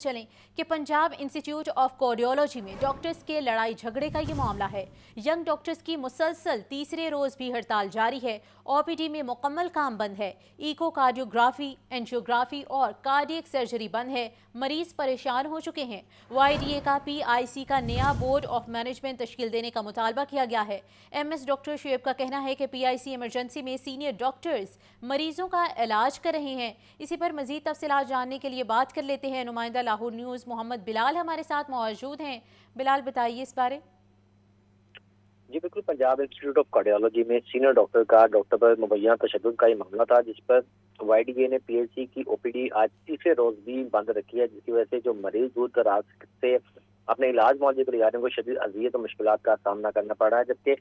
चलें कि Punjab institute of cardiology में डॉक्टर्स के लड़ाई झगड़े का ये मामला है। यंग डॉक्टर्स की मुसलसल तीसरे रोज भी हड़ताल जारी है। ओपीडी में मुकम्मल काम बंद है। इकोकार्डियोग्राफी, एंजियोग्राफी और कार्डियक सर्जरी बंद है। मरीज परेशान हो चुके हैं। वाईडीए का पीआईसी का नया बोर्ड ऑफ मैनेजमेंट तश्कील देने का मुतालबा किया गया है। एमएस डॉक्टर शुएब का कहना है कि पीआईसी इमरजेंसी में सीनियर डॉक्टर्स मरीजों का इलाज कर रहे हैं। इसी पर मजीद तफसीलात जानने के लिए बात कर लेते हैं नुमाइंदा लाहौर न्यूज़ मोहम्मद बिलाल हमारे साथ मौजूद हैं। बिलाल, बताइए इस बारे। जी बिल्कुल, पंजाब इंस्टीट्यूट ऑफ कार्डियोलॉजी में सीनियर डॉक्टर का डॉक्टर पर मुबैना तशद्दुद का ये मामला था, जिस पर वाईडीए ने पीएचसी की ओपीडी आज तीसरे रोज भी बंद रखी है, जिसकी वजह से जो मरीज दूर दराज से अपने इलाज मुआवजे के लिए जा रहे हैं वो शदीद अज़ियत और मुश्किलात का सामना करना पड़ रहा है। जबकि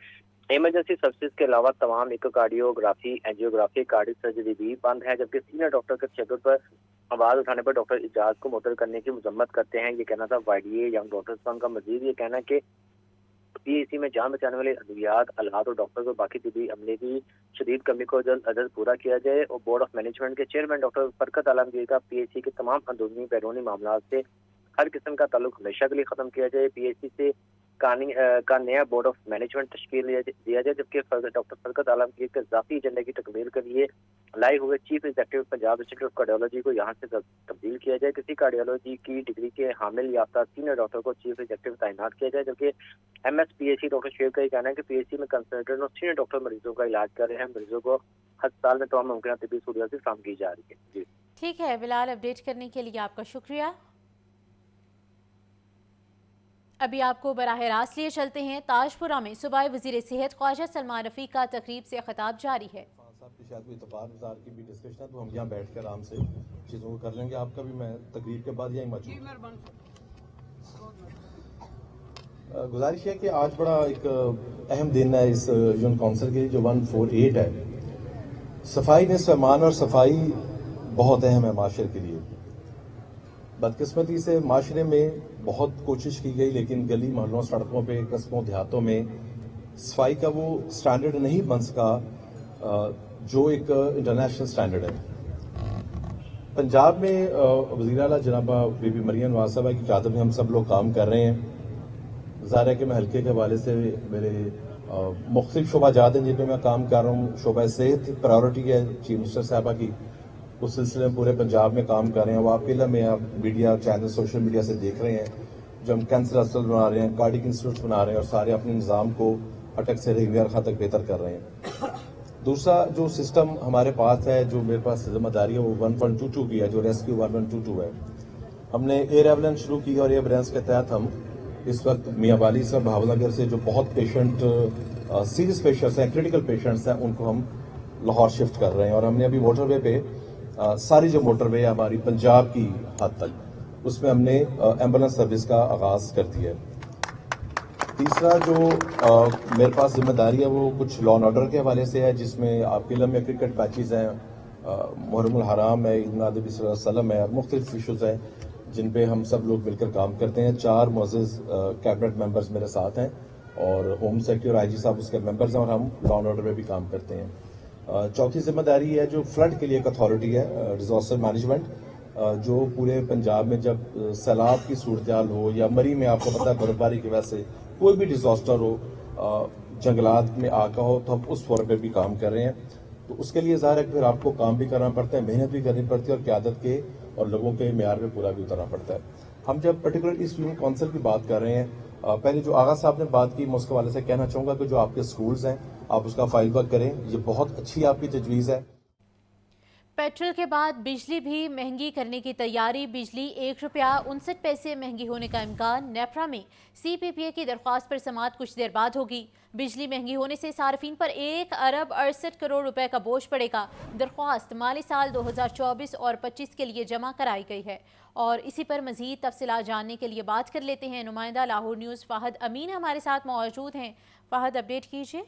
इमरजेंसी सर्विसेज के अलावा तमाम इकोकार्डियोग्राफी, एंजियोग्राफी, कार्डियक सर्जरी भी बंद है। जबकि सीनियर डॉक्टर के तशद्दुद पर आवाज उठाने पर डॉक्टर इजाज को मुअत्तल करने की मजम्मत करते हैं। ये कहना था वाईडीए यंग डॉक्टर्स का। उनका मजीद ये कहना है कि पीएसी में जान बचाने वाले अद्वियात, आलात और डॉक्टर्स और बाकी तिबी अमले की शदीद कमी को जल्द अज जल्द पूरा किया जाए। और बोर्ड ऑफ मैनेजमेंट के चेयरमैन डॉक्टर फरकत आलमगीर का पीएसी के तमाम अंदरूनी बैरूनी मामला से हर किस्म का ताल्लुक हमेशा के लिए खत्म किया जाए। पीएसी से का नया बोर्ड ऑफ मैनेजमेंट तश्कील दिया जाए। जबकि डॉक्टर फरकत आलमगीर के ज़ाती एजेंडे की तकमील के लिए लाए हुए chief executive Punjab institute of cardiology को यहाँ से तब्दील किया जाए। किसी कार्डियोलॉजी की डिग्री के हामिल याफ्ता सीनियर डॉक्टर को चीफ एग्जीक्यूटिव तैनात किया जाए। जबकि एमएस पीएसी डॉक्टर शेख का ये कहना है कि पीएसी में कंसल्टेंट और सीनियर डॉक्टर मरीजों का इलाज कर रहे हैं। मरीजों को अस्पताल में तमाम मुमकिन तिबी सहूलियत फराहम की जा रही है। जी ठीक है बिलाल, अपडेट करने के लिए आपका शुक्रिया। अभी आपको बराह रास्त लिए चलते हैं। ताजपुरा में सूबाई वजीर सेहत ख्वाजा सलमान रफीक का तकरीब से खिताब जारी है। शायद कोई इत्तफाक की भी डिस्कशन है, तो हम यहाँ बैठ कर आराम से चीज़ों को कर लेंगे। आपका भी मैं तकरीब के बाद यहीं मौजूद। गुजारिश है कि आज बड़ा एक अहम दिन है इस यून काउंसिल के लिए, जो 148 है। सफाई निस्फ़ ईमान और सफाई बहुत अहम है माशरे के लिए। बदकिस्मती से माशरे में बहुत कोशिश की गई, लेकिन गली मोहल्लों, सड़कों पे, कस्बों, देहातों में सफाई का वो स्टैंडर्ड नहीं बन सका जो एक इंटरनेशनल स्टैंडर्ड है। पंजाब में वज़ीर आला जनाबा बीबी मरियम नवाज साहबा की क़यादत में हम सब लोग काम कर रहे हैं। ज़ाहिर है कि मैं हल्के के हवाले से मेरे मुख्तलिफ शोबाजात हैं जिन पर मैं काम कर रहा हूँ। शोबा सेहत प्रायोरिटी है चीफ मिनिस्टर साहबा की, उस सिलसिले में पूरे पंजाब में काम कर रहे हैं। वो आपके इल्म में आप मीडिया चैनल, सोशल मीडिया से देख रहे हैं जो हम कैंसर अस्पताल बना रहे हैं, कार्डियक इंस्टीट्यूट बना रहे हैं, और सारे अपने निज़ाम को अटक से रेगुलर तक बेहतर कर रहे हैं। दूसरा जो सिस्टम हमारे पास है, जो मेरे पास जिम्मेदारी है, वो 1.22 की है, जो रेस्क्यू 1.22 है। हमने एयर एम्बुलेंस शुरू की और एयर एम्बुलेंस के तहत हम इस वक्त मियाँ वाली साहब भावनगर से जो बहुत पेशेंट सीरियस पेशेंट्स हैं, क्रिटिकल पेशेंट्स हैं, उनको हम लाहौर शिफ्ट कर रहे हैं। और हमने अभी मोटरवे पे सारी जो मोटरवे है हमारी पंजाब की हद तक, उसमें हमने एम्बुलेंस सर्विस का आगाज कर दिया है। तीसरा जो मेरे पास जिम्मेदारी है वो कुछ लॉ एंड ऑर्डर के हवाले से है, जिसमें आपके इल्म में क्रिकेट मैचेस हैं, मुहर्रमुल हराम है, ईद मिलाद नबी सल्लल्लाहु अलैहि वसल्लम है, और मुख्तलिफ इशूज़ हैं जिन पे हम सब लोग मिलकर काम करते हैं। 4 मुअज़्ज़ज़ कैबिनेट मेंबर्स मेरे साथ हैं और होम सेक्रेटरी और आईजी साहब उसके मेंबर्स हैं, और हम लॉ एंड ऑर्डर में भी काम करते हैं। चौथी जिम्मेदारी है जो फ्लड के लिए एक अथॉरिटी है, डिजास्टर मैनेजमेंट, जो पूरे पंजाब में जब सैलाब की सूरत हाल हो या मरी में आपको पता है बर्फबारी की वजह से कोई भी डिजास्टर हो, जंगलात में आका हो, तो हम उस फोरम पे भी काम कर रहे हैं। तो उसके लिए ज़ाहिर है कि फिर आपको काम भी करना पड़ता है, मेहनत भी करनी पड़ती है, और क़यादत के और लोगों के म्यार में पूरा भी उतरना पड़ता है। हम जब पर्टिकुलर इस यूनियन काउंसिल की बात कर रहे हैं, पहले जो आगा साहब ने बात की, मैं उसके हवाले से कहना चाहूँगा कि जो आपके स्कूल्स हैं आप उसका फाइल वर्क करें, ये बहुत अच्छी आपकी तजवीज़ है। पेट्रोल के बाद बिजली भी महंगी करने की तैयारी। बिजली 1 रुपया 59 पैसे महंगी होने का इम्कान। नेफ्रा में सीपीपीए की दरख्वास्त पर समाअत कुछ देर बाद होगी। बिजली महंगी होने से सार्फिन पर 1 अरब 68 करोड़ रुपए का बोझ पड़ेगा। दरख्वास्त माली साल 2024 और 25 के लिए जमा कराई गई है। और इसी पर मजीद तफसीलात जानने के लिए बात कर लेते हैं नुमाइंदा लाहौर न्यूज़ फ़ाहद अमीन हमारे साथ मौजूद हैं। फ़ाहद, अपडेट कीजिए।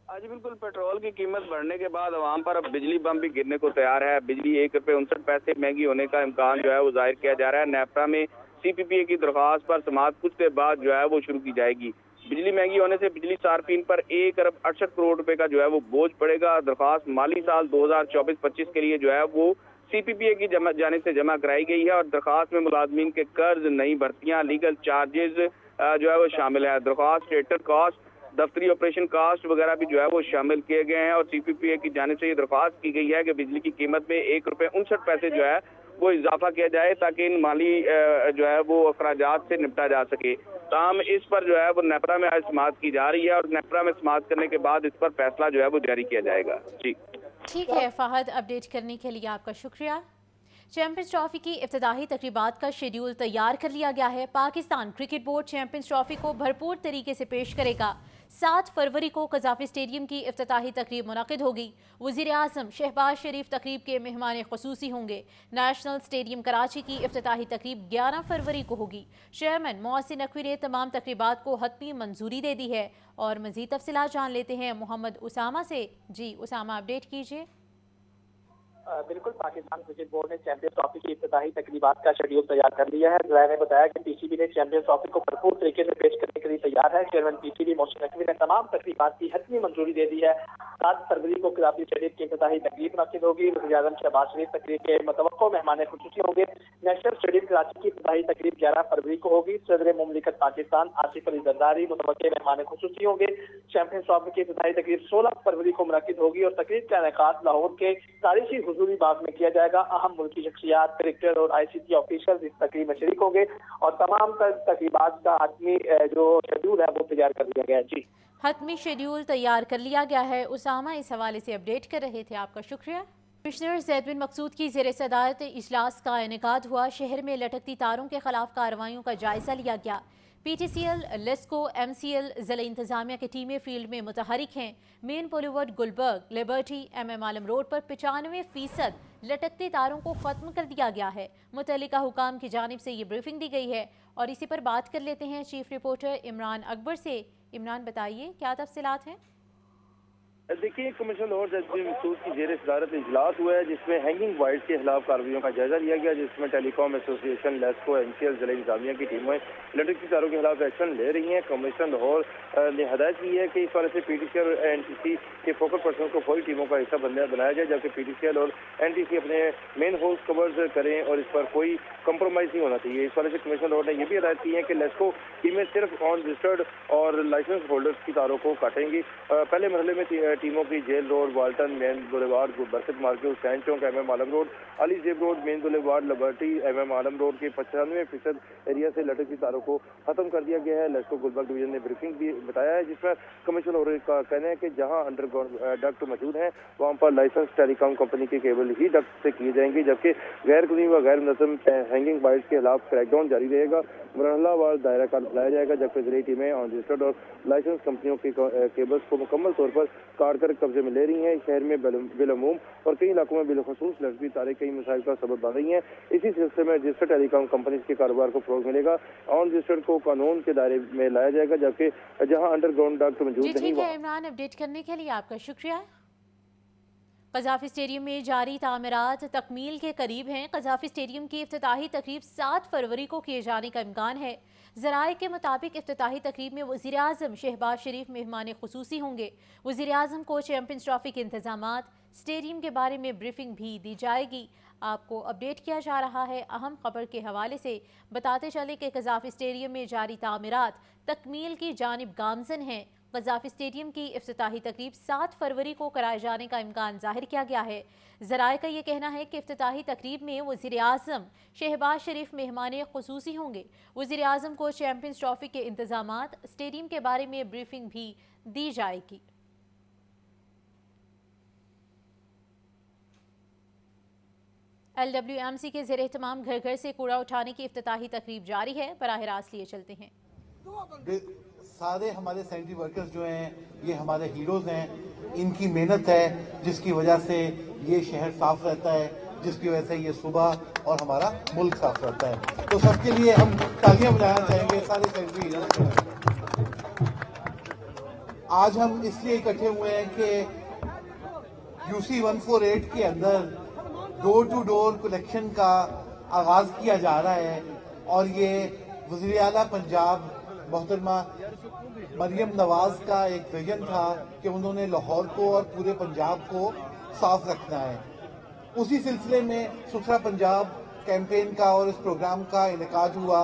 आज बिल्कुल पेट्रोल की कीमत बढ़ने के बाद आवाम पर अब बिजली बम भी गिरने को तैयार है। बिजली 1 रुपये 59 पैसे महंगी होने का इम्कान जो है वो जाहिर किया जा रहा है। नेफ्रा में सीपीपीए की दरख्वास्त पर समाअत कुछ देर बाद जो है वो शुरू की जाएगी। बिजली महंगी होने से बिजली सार्फिन पर 1 अरब 68 करोड़ रुपए का जो है वो बोझ पड़ेगा। दरख्वास्त माली साल 2024-25 के लिए जो है वो CPPA की जानिब से जमा कराई गई है और दरख्वास्त में मुलाजमीन के कर्ज, नई भर्तियां, लीगल चार्जेस जो है वो शामिल है। दरख्वास्त रेटर कॉस्ट, दफ्तरी ऑपरेशन कॉस्ट वगैरह भी जो है वो शामिल किए गए हैं और CPPA की जानिब से ये दरख्वास्त की गई है कि बिजली की कीमत में ₹1.59 जो है वो इजाफा किया जाए ताकि इन माली जो है वो अखराजात से निपटा जा सके। ताहम इस पर जो है वो नेपरा में आज समाअत की जा रही है और नेपरा में समाअत करने के बाद इस पर फैसला जो है वो जारी किया जाएगा। जी ठीक है फहद, अपडेट करने के लिए आपका शुक्रिया। चैंपियंस ट्रॉफी की इफ्तिताही तकरीबात का शेड्यूल तैयार कर लिया गया है। Pakistan cricket board champions trophy को भरपूर तरीके से पेश करेगा। 7 फरवरी को कज़ाफ़ी स्टेडियम की इफ्तिताही तकरीब मुनक़िद होगी। वज़ीर आज़म शहबाज शरीफ तकरीब के मेहमान ख़ुसूसी होंगे। नेशनल स्टेडियम कराची की इफ्तिताही तकरीब 11 फरवरी को होगी। चेयरमैन मोहसिन नकवी ने तमाम तकरीबात को हतमी मंजूरी दे दी है। और मज़ीद तफ़सीलात जान लेते हैं मोहम्मद उसामा से। जी उसामा, अपडेट कीजिए। बिल्कुल, पाकिस्तान क्रिकेट बोर्ड ने चैंपियंस ट्रॉफी की इफ्तिताही तकरीबात का शेड्यूल तैयार कर लिया है। ज़राए ने बताया कि PCB ने चैंपियंस ट्रॉफी को भरपूर तरीके से पेश करने के लिए तैयार है। चेयरमैन PCB मोहसिन नकवी ने तमाम तकरीबात की हतमी मंजूरी दे दी है। 7 फरवरी को कज़ाफ़ी स्टेडियम की इफ्तिताही तकरीब मुनक़िद होगी। वज़ीर आज़म शहबाज शरीफ तकरीब के मुतवक्को मेहमान ख़ुसूसी होंगे। नेशनल स्टेडियम कराची की इफ्तिताही तकरीब 11 फरवरी को होगी। सदर मुमलिकत पाकिस्तान आसिफ अली जरदारी मुतवक्के मेहमान ख़ुसूसी होंगे। चैंपियंस ट्रॉफी की इफ्तिताही तकरीब 16 फरवरी को मुनक़िद होगी और तकरीब का इनेकाद लाहौर के तारीखी हुजूरी बाग में किया जाएगा। अहम मुल्की शख्सियात, कलेक्टर और ICT ऑफिशियल इस तकरीब में शरीक होंगे और तमाम तकरीबात का हतमी जो शेड्यूल है वो तैयार कर लिया गया है। जी, हतमी शेड्यूल तैयार कर लिया गया है। उसामा इस हवाले से अपडेट कर रहे थे, आपका शुक्रिया। कमिश्नर ज़ैद बिन मकसूद की ज़ेर सदारत इजलास का इनेकाद हुआ। शहर में लटकती तारों के खिलाफ कार्रवाइयों का जायजा लिया गया। PTCL, लेस्को, MCL ज़िला इंतज़ामिया की टीमें फील्ड में मुतहरिक हैं। Main पोलीवर्ड Gulberg, liberty, MM Alam road पर 95% लटकते तारों को ख़त्म कर दिया गया है। मुतल्लिका हुकाम की जानिब से ये ब्रीफिंग दी गई है और इसी पर बात कर लेते हैं चीफ रिपोर्टर इमरान अकबर से। इमरान, बताइए क्या तफसीलात हैं? देखिए, कमिश्नर लाहौर ज़ैद बिन मकसूद की ज़ेर सदारत इजलास हुआ है जिसमें हैंगिंग वायर्स के खिलाफ कार्रवाइयों का जायजा लिया गया, जिसमें टेलीकॉम एसोसिएशन, लेस्को, MCL ज़िला इंतज़ामिया की टीमें लटकती तारों के खिलाफ एक्शन ले रही हैं। कमिश्नर लाहौर ने हदायत की है कि इस वाले से PTCL और NTC के फोकल पर्सन को फौरी टीमों का हिस्सा बनाया जाए, जबकि PTCL और NTC अपने मेन होल्स कवर्स करें और इस पर कोई कम्प्रोमाइज़ नहीं होना चाहिए। इस वाले से कमिश्नर लाहौर ने यह भी हदायत की है कि लेस्को टीमें सिर्फ ऑन रजिस्टर्ड और लाइसेंस होल्डर्स की तारों को काटेंगी। पहले मरहले में टीमों की jail road, Walton, main boulevard, Barkat market, Hussain Chowk, MM Alam road, Ali Zeb road, main boulevard, Liberty, MM Alam road के 95% एरिया से लटकती तारों को खत्म कर दिया गया है। लेस्को गुलबर्ग डिवीजन ने ब्रीफिंग भी बताया है जिसमें कमिश्नर लाहौर का कहना है कि जहां अंडरग्राउंड डक्ट मौजूद हैं वहां पर लाइसेंस टेलीकॉम कंपनी के केबल ही डक्ट से किए जाएंगे, जबकि गैर कानूनी व गैर मुनज़्ज़म हैंगिंग वायर्स के खिलाफ क्रैकडाउन जारी रहेगा। मरहलावार दायरा कार बुलाया जाएगा, जबकि ज़िले टीमें ऑन रजिस्टर्ड और लाइसेंस कंपनियों के केबल्स को मुकम्मल तौर पर काट कर कब्जे में ले रही हैं। शहर में बिलअमूम और कई इलाकों में बिलखसूस लटकती तारें कई मसाइल का सबब बन रही हैं। इसी सिलसिले में रजिस्टर्ड टेलीकॉम कंपनी के कारोबार को फ़रोग़ मिलेगा। ऑन रजिस्टर्ड को कानून के दायरे में लाया जाएगा, जबकि जहां अंडरग्राउंड डक्ट मौजूद नहीं। ठीक है इमरान, अपडेट करने के लिए आपका शुक्रिया। कज़ाफ़ी स्टेडियम में जारी तामीरात तकमील के करीब हैं। कज़ाफ़ी स्टेडियम की इफ्तिताही तकरीब 7 फरवरी को किए जाने का इम्कान है। ज़राए के मुताबिक इफ्तिताही तकरीब में वज़ीर आज़म शहबाज शरीफ मेहमान ख़ुसूसी होंगे। वज़ीर आज़म को चैंपियंस ट्रॉफी के इंतज़ामात, स्टेडियम के बारे में ब्रीफिंग भी दी जाएगी। आपको अपडेट किया जा रहा है अहम खबर के हवाले से। बताते चले कि कज़ाफ़ी स्टेडियम में जारी तामीरात तकमील की जानिब गामज़न हैं। कज़ाफ़ी स्टेडियम की इफ्तिताही तकरीब 7 फरवरी को कराए जाने का इम्कान ज़ाहिर किया गया है। ज़राए का ये कहना है कि इफ्तिताही तकरीब में वज़ीर आज़म शहबाज शरीफ मेहमान ख़ुसूसी होंगे। वज़ीर आज़म को चैंपियंस ट्रॉफी के इंतज़ामात, स्टेडियम के बारे में ब्रीफिंग भी दी जाएगी। LWMC के ज़ेर एहतमाम घर घर से कूड़ा उठाने की इफ्तिताही तकरीब जारी है। बराह रास्त लिए चलते हैं। सारे हमारे सैनिटरी वर्कर्स जो हैं ये हमारे हीरोज हैं। इनकी मेहनत है जिसकी वजह से ये शहर साफ रहता है, जिसकी वजह से ये सुबह और हमारा मुल्क साफ रहता है। तो सबके लिए हम तालियां बजाना चाहेंगे सारे सैनिटरी हीरोज। आज हम इसलिए इकट्ठे हुए हैं कि UC 148 के अंदर डोर टू डोर कलेक्शन का आगाज किया जा रहा है और ये वज़ीर आला पंजाब मोहतरमा मरियम नवाज का एक विजन था कि उन्होंने लाहौर को और पूरे पंजाब को साफ रखना है। उसी सिलसिले में सुथरा पंजाब कैंपेन का और इस प्रोग्राम का इनेकाद हुआ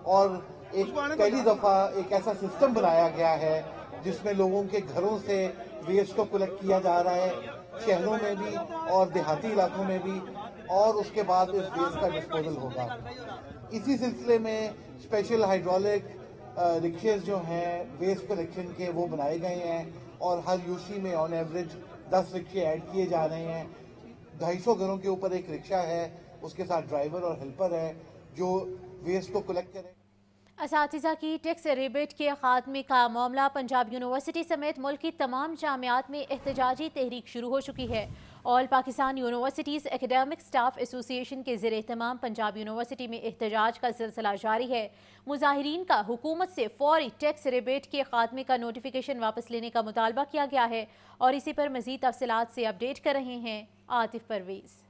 और एक पहली दफा एक ऐसा सिस्टम बनाया गया है जिसमें लोगों के घरों से वेस्ट को कलेक्ट किया जा रहा है, शहरों में भी और देहाती इलाकों में भी, और उसके बाद इस वेस्ट का डिस्पोजल होगा। इसी सिलसिले में स्पेशल हाइड्रोलिक रिक्शेज जो हैं वेस्ट कलेक्शन के वो बनाए गए हैं और हर यूसी में ऑन एवरेज 10 रिक्शे ऐड किए जा रहे हैं। 250 घरों के ऊपर एक रिक्शा है, उसके साथ ड्राइवर और हेल्पर है जो वेस्ट को कलेक्ट करें। असातिज़ा की टैक्स रिबेट के खात्मे का मामला पंजाब यूनिवर्सिटी समेत मुल्क की तमाम जामियात में एहतजाजी तहरीक शुरू हो चुकी है। All Pakistan universities academic staff association के ज़ेर एहतमाम पंजाब यूनिवर्सिटी में एहतजाज का सिलसिला जारी है। मुजाहिरीन का हुकूमत से फौरी टैक्स रिबेट के खात्मे का नोटिफिकेशन वापस लेने का मुतालबा किया गया है और इसी पर मज़ीद तफसीलात से अपडेट कर रहे हैं आतिफ परवेज़।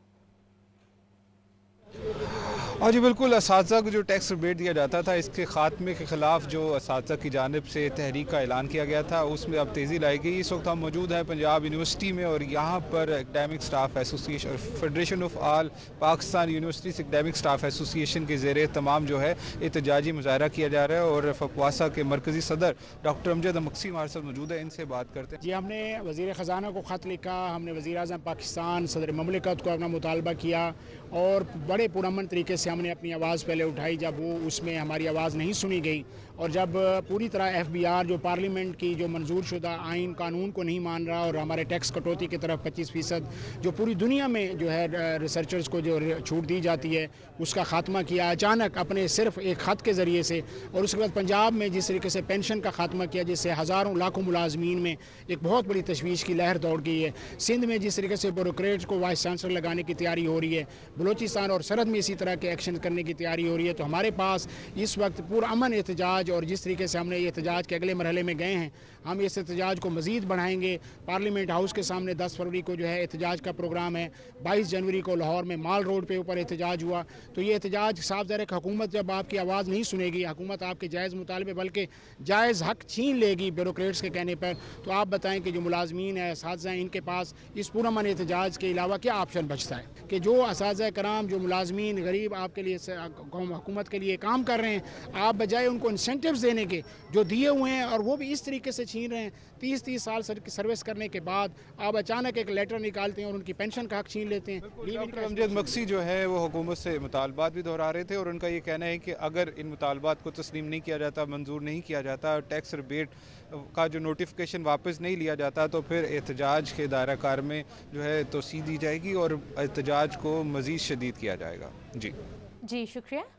और जी बिल्कुल, असातिज़ा को जो टैक्स रिबेट दिया जाता था इसके ख़ात्मे के ख़िलाफ़ जो असातिज़ा की जानिब से तहरीक का ऐलान किया गया था उसमें अब तेज़ी लाई गई। इस वक्त हम मौजूद हैं पंजाब यूनिवर्सिटी में और यहाँ पर एकेडमिक स्टाफ एसोसिएशन और federation of all Pakistan universities academic staff association के ज़ेर तमाम जो है एहतजाजी मुजाहरा किया जा रहा है और फकवासा के मरकज़ी सदर डॉक्टर अमजद मक्सी हमारे साथ मौजूद है, इनसे बात करते हैं। जी, हमने वज़ीर ख़ज़ाना को ख़त लिखा, हमने वज़ीर आज़म पाकिस्तान सदर ममलिकत को अपना मुतालबा किया और बड़े पुरअमन तरीके से हमने अपनी आवाज़ पहले उठाई जब वो उसमें हमारी आवाज़ नहीं सुनी गई और जब पूरी तरह FBR जो पार्लियामेंट की जो मंजूर शुदा आइन कानून को नहीं मान रहा और हमारे टैक्स कटौती की तरफ 25% जो पूरी दुनिया में जो है रिसर्चर्स को जो छूट दी जाती है उसका ख़ात्मा किया अचानक अपने सिर्फ एक ख़त के ज़रिए से। और उसके बाद पंजाब में जिस तरीके से पेंशन का ख़ात्मा किया जिससे हज़ारों लाखों मुलाजमीन में एक बहुत बड़ी तशवीश की लहर दौड़ गई है। सिंध में जिस तरीके से ब्यूरोक्रेट्स को वाइस चांसलर लगाने की तैयारी हो रही है, बलूचिस्तान और सरहद में इसी तरह के एक्शन करने की तैयारी हो रही है। तो हमारे पास इस वक्त पुरअमन एहतजाज और जिस तरीके से हमने ये एहतजाज के अगले मरहले में गए हैं, हम इस एहतजाज को मज़ीद बढ़ाएंगे। पार्लियामेंट हाउस के सामने 10 फरवरी को जो है एहतजाज का प्रोग्राम है। 22 जनवरी को लाहौर में माल रोड पे ऊपर एहतजाज हुआ। तो ये एहतजाज साफ ज़ाहिर है हुकूमत जब आपकी आवाज़ नहीं सुनेगी, हुकूमत आपके जायज़ मुतालबे बल्कि जायज़ हक छीन लेगी ब्यूरोक्रेट्स के कहने पर, तो आप बताएं कि जो मुलाजमीन है असातिज़ा हैं इनके पास इस पुरअमन एहतजाज के अलावा क्या ऑप्शन बचता है कि जो असातिज़ा कराम जो मुलाजमीन गरीब आपके लिए हुकूमत के लिए काम कर रहे हैं, आप बजाय उनको इंसेंटिव्स देने के जो दिए हुए हैं और वो भी इस तरीके से छीन रहे हैं। 30 साल सर्विस करने के बाद आप अचानक एक लेटर निकालते हैं और उनकी पेंशन का हक छीन लेते हैं। डॉक्टर अमजद मक्सी जो है वो हुकूमत से मुतालबात भी दोहरा रहे थे और उनका ये कहना है कि अगर इन मुतालबात को तस्लीम नहीं किया जाता, मंजूर नहीं किया जाता, टैक्स रिबेट का जो नोटिफिकेशन वापस नहीं लिया जाता तो फिर एहतजाज के दायरा कार में जो है तोसी दी जाएगी और एहतजाज को मज़ीद शदीद किया जाएगा। जी शुक्रिया।